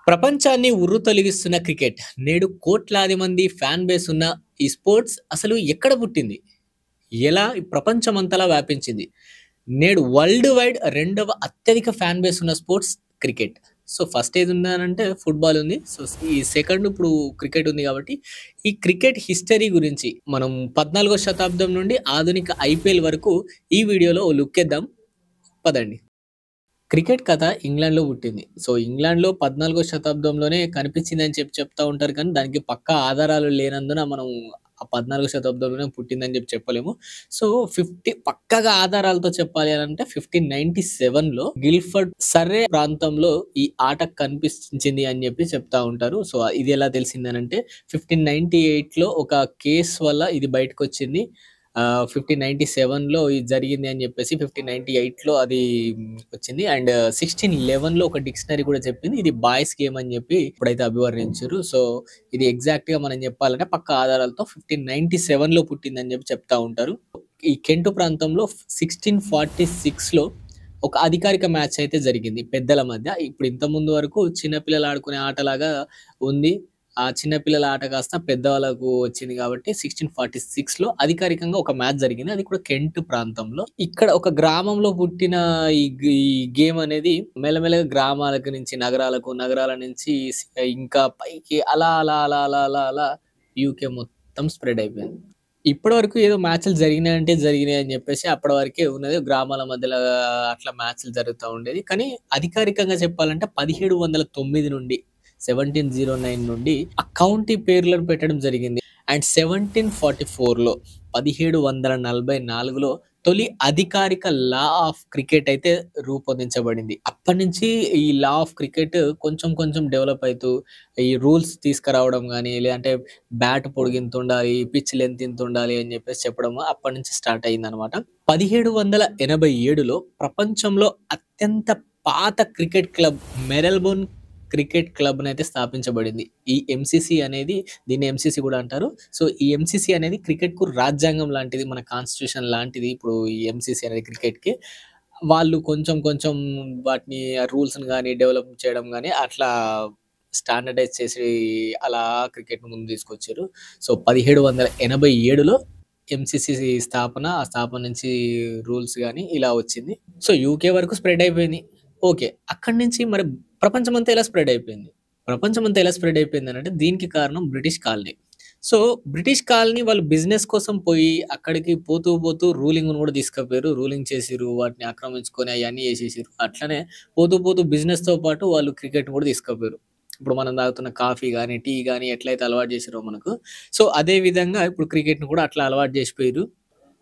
ప్రపంచాన్ని ఉర్రూతలూగిస్తున్న క్రికెట్. నేడు కోట్లాది మంది ఫ్యాన్ బేస్ ఉన్న ఈ స్పోర్ట్స్ అసలు ఎక్కడ పుట్టింది? ఎలా ఈ ప్రపంచమంతలా వ్యాపించింది? నేడు వరల్డ్ వైడ్ రెండవ అత్యధిక ఫ్యాన్ బేస్ ఉన్న స్పోర్ట్స్ క్రికెట్. సో, ఫస్ట్ ఏదుందనంటే ఫుట్‌బాల్ ఉంది. సో, ఈ సెకండ్ ఇప్పుడు క్రికెట్ ఉంది కాబట్టి, ఈ క్రికెట్ హిస్టరీ గురించి మనం 14వ శతాబ్దం నుండి ఆధునిక ఐపీఎల్ వరకు ఈ వీడియోలో ఓ లుక్కేద్దాం. పదండి. క్రికెట్ కథ ఇంగ్లాండ్‌లో పుట్టింది. సో, ఇంగ్లాండ్‌లో 14వ శతాబ్దంలోనే కనిపించిందని చెప్తా ఉంటారు కానీ, దానికి పక్కా ఆధారాలు లేనందున మనం ఆ 14వ శతాబ్దంలోనే పుట్టిందని చెప్పలేము. సో, పక్కాగా ఆధారాలతో చెప్పాలి అనంటే 1597లో గిల్ఫర్డ్ సర్రే ప్రాంతంలో ఈ ఆట కనిపించింది అని చెప్తా ఉంటారు. సో, ఇది ఎలా తెలిసిందనంటే 1598లో ఒక కేస్ వల్ల ఇది బయటకొచ్చింది. 1597లో ఇది జరిగింది అని చెప్పేసి 1598లో అది వచ్చింది. అండ్ 1611లో ఒక డిక్షనరీ కూడా చెప్పింది. ఇది బాయ్స్ గేమ్ అని చెప్పి ఇప్పుడైతే అభివర్ణించారు. సో, ఇది ఎగ్జాక్ట్‌గా మనం చెప్పాలంటే పక్కా ఆధారాలతో 1597లో పుట్టిందని చెప్తా ఉంటారు. ఈ కెంట్ ప్రాంతంలో 1646లో ఒక అధికారిక మ్యాచ్ అయితే జరిగింది పెద్దల మధ్య. ఇప్పుడు ఇంతకుముందు వరకు చిన్న పిల్లలు ఆడుకునే ఆటలాగా ఉంది. ఆ చిన్న పిల్లల ఆట కాస్త పెద్దవాళ్ళకు వచ్చింది కాబట్టి 1646లో అధికారికంగా ఒక మ్యాచ్ జరిగింది. అది కూడా కెంట్ ప్రాంతంలో. ఇక్కడ ఒక గ్రామంలో పుట్టిన ఈ గేమ్ అనేది మెల్లమెల్లగా గ్రామాలకు నుంచి నగరాలకు, నగరాల నుంచి ఇంకా పైకి అలా అలా అలా అలా అలా అలా యూకే మొత్తం స్ప్రెడ్ అయిపోయింది. ఇప్పటివరకు ఏదో మ్యాచ్‌లు జరిగినాయంటే జరిగినాయి అని చెప్పేసి అప్పటి వరకే ఉన్నది. గ్రామాల మధ్యలో అట్లా మ్యాచ్‌లు జరుగుతా ఉండేది. కానీ అధికారికంగా చెప్పాలంటే 1709 నుండి 1709 నుండి ఆ కౌంటీ పేర్లను పెట్టడం జరిగింది. అండ్ 1744లో 1744లో తొలి అధికారిక లా ఆఫ్ క్రికెట్ అయితే రూపొందించబడింది. అప్పటినుంచి ఈ లా ఆఫ్ క్రికెట్ కొంచెం కొంచెం డెవలప్ అయితూ ఈ రూల్స్ తీసుకురావడం గానీ, లేదంటే బ్యాట్ పొడుగింత ఉండాలి, పిచ్ లెంత్ ఇంత ఉండాలి అని చెప్పేసి చెప్పడం అప్పటినుంచి స్టార్ట్ అయిందనమాట. 1787లో ప్రపంచంలో అత్యంత పాత క్రికెట్ క్లబ్ మెల్బోర్న్ క్రికెట్ క్లబ్‌నైతే స్థాపించబడింది. ఈ ఎంసీసీ అనేది దీన్ని ఎంసీసీ కూడా అంటారు. సో, ఈ ఎంసీసీ అనేది క్రికెట్‌కు రాజ్యాంగం లాంటిది. మన కాన్స్టిట్యూషన్ లాంటిది. ఇప్పుడు ఈ ఎంసీసీ అనేది క్రికెట్‌కి. వాళ్ళు కొంచెం కొంచెం వాటిని రూల్స్‌ని గాని డెవలప్ చేయడం గాని అట్లా స్టాండర్డైజ్ చేసి అలా క్రికెట్‌ని ముందుకు తీసుకొచ్చారు. సో, 1787లో ఎంసీసీ స్థాపన. ఆ స్థాపన నుంచి రూల్స్ గాని ఇలా వచ్చింది. సో, యూకే వరకు స్ప్రెడ్ అయిపోయింది. ఓకే. అక్కడి నుంచి మరి ప్రపంచమంతా ఎలా స్ప్రెడ్ అయిపోయింది? ప్రపంచమంతా ఎలా స్ప్రెడ్ అయిపోయిందనంటే దీనికి కారణం British colony. So, British colony వాళ్ళు బిజినెస్ కోసం పోయి అక్కడికి పోతూ పోతూ రూలింగ్‌ని కూడా తీసుకపోయారు. రూలింగ్ చేసిర్రు. వాటిని ఆక్రమించుకొని అయన్నీ చేసేసిర్రు. అట్లనే పోతూ పోతూ బిజినెస్‌తో పాటు వాళ్ళు క్రికెట్‌ని కూడా తీసుకపోయారు. ఇప్పుడు మనం తాగుతున్న కాఫీ గాని, టీ గాని ఎట్లయితే అలవాటు చేసిర్రో మనకు. సో, అదే విధంగా ఇప్పుడు క్రికెట్‌ని కూడా అట్లా అలవాటు చేసిపోయిర్రు.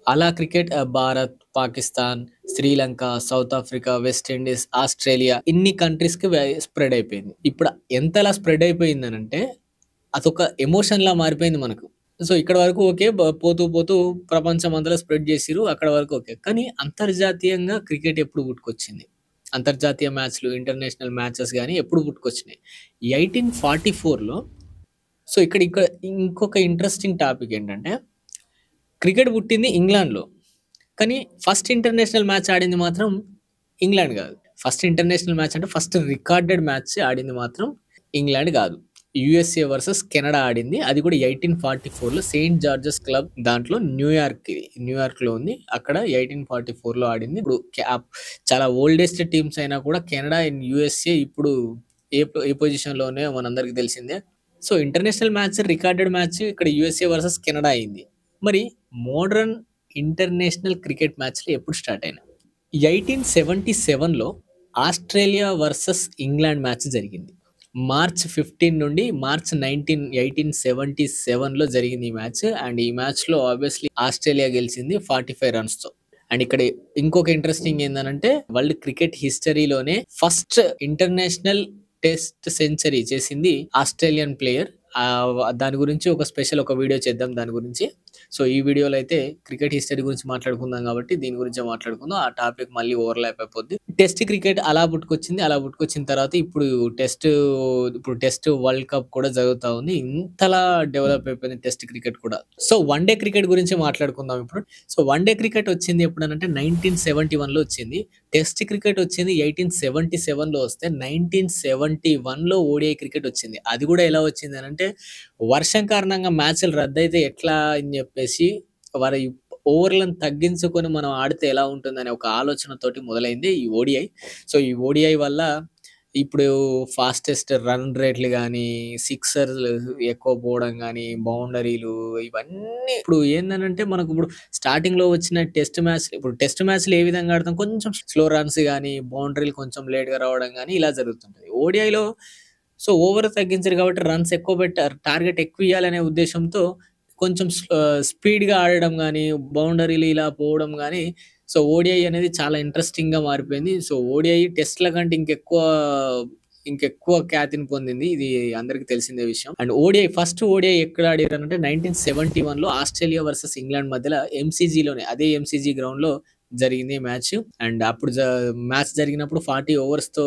అలా cricket Bharat, Pakistan, Sri Lanka, south Africa, west Indies, Australia ఇన్ని కంట్రీస్‌కి స్ప్రెడ్ అయిపోయింది. ఇప్పుడు ఎంతలా స్ప్రెడ్ అయిపోయిందనంటే అదొక ఎమోషన్‌లా మారిపోయింది మనకు. సో, ఇక్కడి వరకు ఓకే. పోతూ పోతూ ప్రపంచమంతలా స్ప్రెడ్ చేసిర్రు. అక్కడి వరకు ఓకే. కానీ అంతర్జాతీయంగా క్రికెట్ ఎప్పుడు పుట్టుకొచ్చింది? అంతర్జాతీయ మ్యాచ్‌లు, ఇంటర్నేషనల్ మ్యాచెస్ గాని ఎప్పుడు పుట్టుకొచ్చినాయి? 1844లో సో, ఇక్కడ ఇంకొక ఇంట్రెస్టింగ్ టాపిక్ ఏంటంటే క్రికెట్ పుట్టింది ఇంగ్లాండ్‌లో. కానీ ఫస్ట్ ఇంటర్నేషనల్ మ్యాచ్ ఆడింది మాత్రం ఇంగ్లాండ్ గాదు. ఫస్ట్ ఇంటర్నేషనల్ మ్యాచ్ అంటే ఫస్ట్ రికార్డెడ్ మ్యాచ్ ఆడింది మాత్రం ఇంగ్లాండ్ గాదు. యూఎస్ఏ వర్సెస్ కెనడా ఆడింది. అది కూడా 1844లో సెయింట్ జార్జెస్ క్లబ్ దాంట్లో న్యూయార్క్‌లో ఉంది. అక్కడ 1844లో ఆడింది. ఇప్పుడు చాలా ఓల్డెస్ట్ టీమ్స్ అయినా కూడా కెనడా అండ్ యూఎస్ఏ ఇప్పుడు ఏ పొజిషన్‌లో ఉన్నాయో మనందరికీ తెలిసిందే. So, international match recorded match ఇక్కడ యూఎస్ఏ వర్సెస్ కెనడా అయింది. మరి మోడర్న్ ఇంటర్నేషనల్ క్రికెట్ మ్యాచ్‌లు ఎప్పుడు స్టార్ట్ అయినాయి? 1877లో ఆస్ట్రేలియా వర్సెస్ ఇంగ్లాండ్ మ్యాచ్ జరిగింది. మార్చ్ 15 నుండి మార్చ్ 19, 1877లో జరిగింది ఈ మ్యాచ్. అండ్ ఈ మ్యాచ్‌లో ఆబ్వియస్‌లీ ఆస్ట్రేలియా గెలిచింది 45 రన్స్‌తో. అండ్ ఇక్కడ ఇంకొక ఇంట్రెస్టింగ్ ఏందనంటే వరల్డ్ క్రికెట్ హిస్టరీలోనే ఫస్ట్ ఇంటర్నేషనల్ టెస్ట్ సెంచరీ చేసింది ఆస్ట్రేలియన్ ప్లేయర్. దాని గురించి ఒక వీడియో చేద్దాం దాని గురించి. సో, ఈ వీడియోలో అయితే క్రికెట్ హిస్టరీ గురించి మాట్లాడుకుందాం కాబట్టి దీని గురించే మాట్లాడుకుందాం. ఆ టాపిక్ మళ్ళీ ఓవర్‌లాప్ అయిపోద్ది. టెస్ట్ క్రికెట్ అలా పుట్టుకొచ్చింది. అలా పుట్టుకొచ్చిన తర్వాత ఇప్పుడు టెస్ట్ వరల్డ్ కప్ కూడా జరుగుతా ఉంది. ఇంతలా డెవలప్ అయిపోయింది టెస్ట్ క్రికెట్ కూడా. సో, వన్ డే క్రికెట్ గురించి మాట్లాడుకుందాం ఇప్పుడు. సో, వన్ డే క్రికెట్ వచ్చింది ఎప్పుడనంటే 1971లో వచ్చింది. టెస్ట్ క్రికెట్ వచ్చింది 1877లో వస్తే 1971లో ఓడిఐ క్రికెట్ వచ్చింది. అది గూడా ఎలా వచ్చిందనంటే వర్షం కారణంగా మ్యాచ్‌లు రద్దయితే ఎట్లా అని జెప్పేసి వారి ఓవర్‌లను తగ్గించుకొని మనం ఆడితే ఎలా ఉంటుందనే ఒక ఆలోచనతోటి మొదలైంది ఈ ఓడిఐ. సో, ఈ ఓడిఐ వల్ల ఇప్పుడు ఫాస్టెస్ట్ రన్ రేట్‌లు గానీ, సిక్సర్‌లు ఎక్కువ పోవడం గానీ, బౌండరీలు ఇవన్నీ ఇప్పుడు ఏందనంటే మనకిప్పుడు స్టార్టింగ్‌లో వచ్చిన టెస్ట్ మ్యాచ్‌లు ఏ విధంగా ఆడతాం కొంచెం స్లో రన్స్ గానీ, బౌండరీలు కొంచెం లేట్‌గా రావడం గానీ ఇలా జరుగుతుంటది. ఓడిఐలో సో, ఓవర్ తగ్గించరు కాబట్టి రన్స్ ఎక్కువ పెట్టారు. టార్గెట్ ఎక్కువియ్యాలనే ఉద్దేశ్యంతో కొంచెం స్పీడ్‌గా ఆడడం గానీ, బౌండరీలు ఇలా పోవడం గానీ సో, ఓడిఐ అనేది చాలా ఇంట్రెస్టింగ్‌గా మారిపోయింది. సో, ఓడిఐ టెస్ట్‌ల కంటే ఇంకెక్కువ ఖ్యాతిని పొందింది. ఇది అందరికి తెలిసిందే విషయం. అండ్ ఫస్ట్ ఓడిఐ ఎక్కడ ఆడిర్రనంటే 1971లో ఆస్ట్రేలియా వర్సెస్ ఇంగ్లాండ్ మధ్యల ఎంసీజీలోనే అదే ఎంసీజీ గ్రౌండ్‌లో జరిగింది మ్యాచ్. అండ్ అప్పుడు మ్యాచ్ జరిగినప్పుడు 40 ఓవర్స్‌తో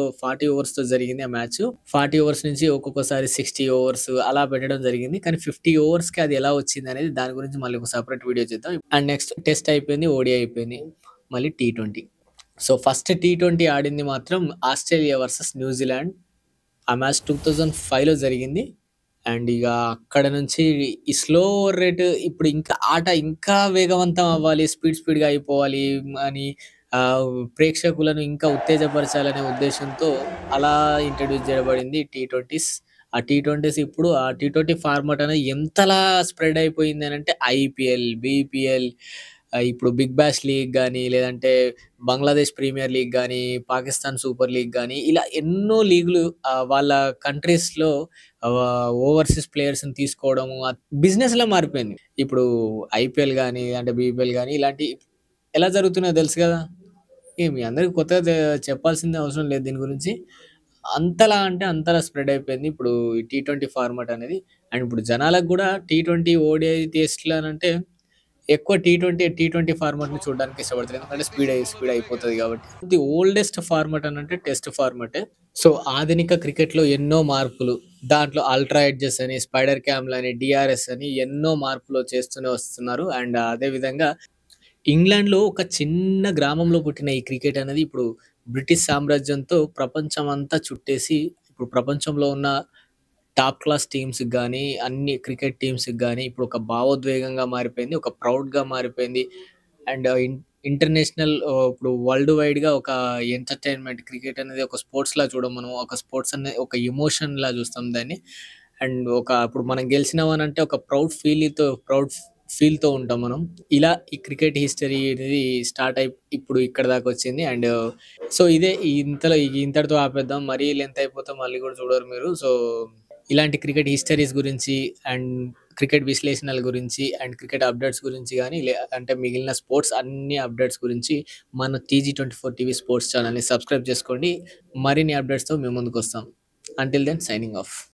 జరిగింది ఆ మ్యాచ్. 40 ఓవర్స్ నుంచి ఒక్కొక్కసారి 60 ఓవర్స్ అలా పెట్టడం జరిగింది. కానీ 50 ఓవర్స్‌కి అది ఎలా వచ్చిందనేది దాని గురించి మళ్ళీ ఒక సెపరేట్ వీడియో చేద్దాం. అండ్ నెక్స్ట్ టెస్ట్ అయిపోయింది. ఓడిఐ అయిపోయింది. మళ్ళీ టీ20. సో, ఫస్ట్ టీ20 ఆడింది మాత్రం ఆస్ట్రేలియా వర్సెస్ న్యూజిలాండ్. ఆ మ్యాచ్ 2005లో జరిగింది. అండ్ ఇగ అక్కడ నుంచి ఈ స్లో ఓవర్ రేట్ ఇప్పుడు ఇంకా ఆట ఇంకా వేగవంతం అవ్వాలి, స్పీడ్‌గా అయిపోవాలి అని ప్రేక్షకులను ఇంకా ఉత్తేజపరచాలనే ఉద్దేశ్యంతో అలా ఇంట్రొడ్యూస్ చేయబడింది టీ20స్. ఆ టీ20 ఫార్మాట్ అనేది ఎంతలా స్ప్రెడ్ అయిపోయిందనంటే ఐపీఎల్, బీపీఎల్ ఇప్పుడు బిగ్ బాష్ లీగ్ గాని, లేదంటే బంగ్లాదేశ్ ప్రీమియర్ లీగ్ గాని, పాకిస్తాన్ సూపర్ లీగ్ గాని ఇలా ఎన్నో లీగ్‌లు వాళ్ళ కంట్రీస్‌లో ఓవర్‌సీస్ ప్లేయర్స్‌ని తీసుకోవడము బిజినెస్‌లా మారిపోయింది. ఇప్పుడు ఐపీఎల్ గాని, అంటే బీపీఎల్ గాని ఇలాంటి ఎలా జరుగుతున్నాయో తెలుసు గదా! మీ అందరికి కొత్తగా చెప్పాల్సిన అవసరం లేదు దీని గురించి. అంతలా అంటే అంతలా స్ప్రెడ్ అయిపోయింది. ఇప్పుడు ఈ టీ20 ఫార్మాట్ అనేది. అండ్ ఇప్పుడు జనాలకు గూడా టీ20, ఓడిఐ టెస్ట్‌లనంటే ఎక్కువ టీ20 ఫార్మాట్‌ని చూడడానికి ఇష్టపడతారు. ఎందుకంటే స్పీడ్ అయిపోతది కాబట్టి. ది ఓల్డెస్ట్ ఫార్మాట్ అనంటే టెస్ట్ ఫార్మాటే. సో, ఆధునిక క్రికెట్‌లో ఎన్నో మార్పులు. దాంట్లో అల్ట్రా ఎడ్జెస్ అని, స్పైడర్ క్యామ్‌లని, డీఆర్ఎస్ అని ఎన్నో మార్పులు చేస్తూనే వస్తున్నారు. అండ్ అదే విధంగా ఇంగ్లాండ్‌లో ఒక చిన్న గ్రామంలో పుట్టిన ఈ క్రికెట్ అనేది ఇప్పుడు బ్రిటిష్ సామ్రాజ్యంతో ప్రపంచమంతా చుట్టేసి, ఇప్పుడు ప్రపంచంలో ఉన్న టాప్ క్లాస్ టీమ్స్‌కి గాని, అన్ని క్రికెట్ టీమ్స్‌కి గాని ఇప్పుడు ఒక భావోద్వేగంగా మారిపోయింది. ఒక ప్రౌడ్‌గా మారిపోయింది. అండ్ ఇంటర్నేషనల్ ఇప్పుడు వరల్డ్ వైడ్‌గా ఒక ఎంటర్‌టైన్‌మెంట్ క్రికెట్ అనేది ఒక స్పోర్ట్స్‌లా చూడం మనం. ఒక స్పోర్ట్స్ అనే ఒక ఎమోషన్‌లా చూస్తాం దాన్ని. అండ్ ఇప్పుడు మనం గెలిచినామనంటే ఒక ప్రౌడ్ ఫీల్‌తో ఉంటాం మనం. ఇలా ఈ క్రికెట్ హిస్టరీ అనేది స్టార్ట్ అయి ఇప్పుడు ఇక్కడి దాకా వచ్చింది. అండ్ సో, ఇదే ఇంతటితో ఆపేద్దాం. మరీ లెంత్ అయిపోతే మళ్ళీ కూడా చూడరు మీరు. సో, ఇలాంటి క్రికెట్ హిస్టరీస్ గురించి అండ్ క్రికెట్ విశ్లేషణల గురించి అండ్ క్రికెట్ అప్డేట్స్ గురించి గాని, అంటే మిగిలిన స్పోర్ట్స్ అన్ని అప్డేట్స్ గురించి మన టీజీ24 టీవీ స్పోర్ట్స్ ఛానెల్‌ని సబ్స్క్రైబ్ చేసుకోండి. మరిన్ని అప్డేట్స్‌తో మేము ముందుకొస్తాం. Until then signing of.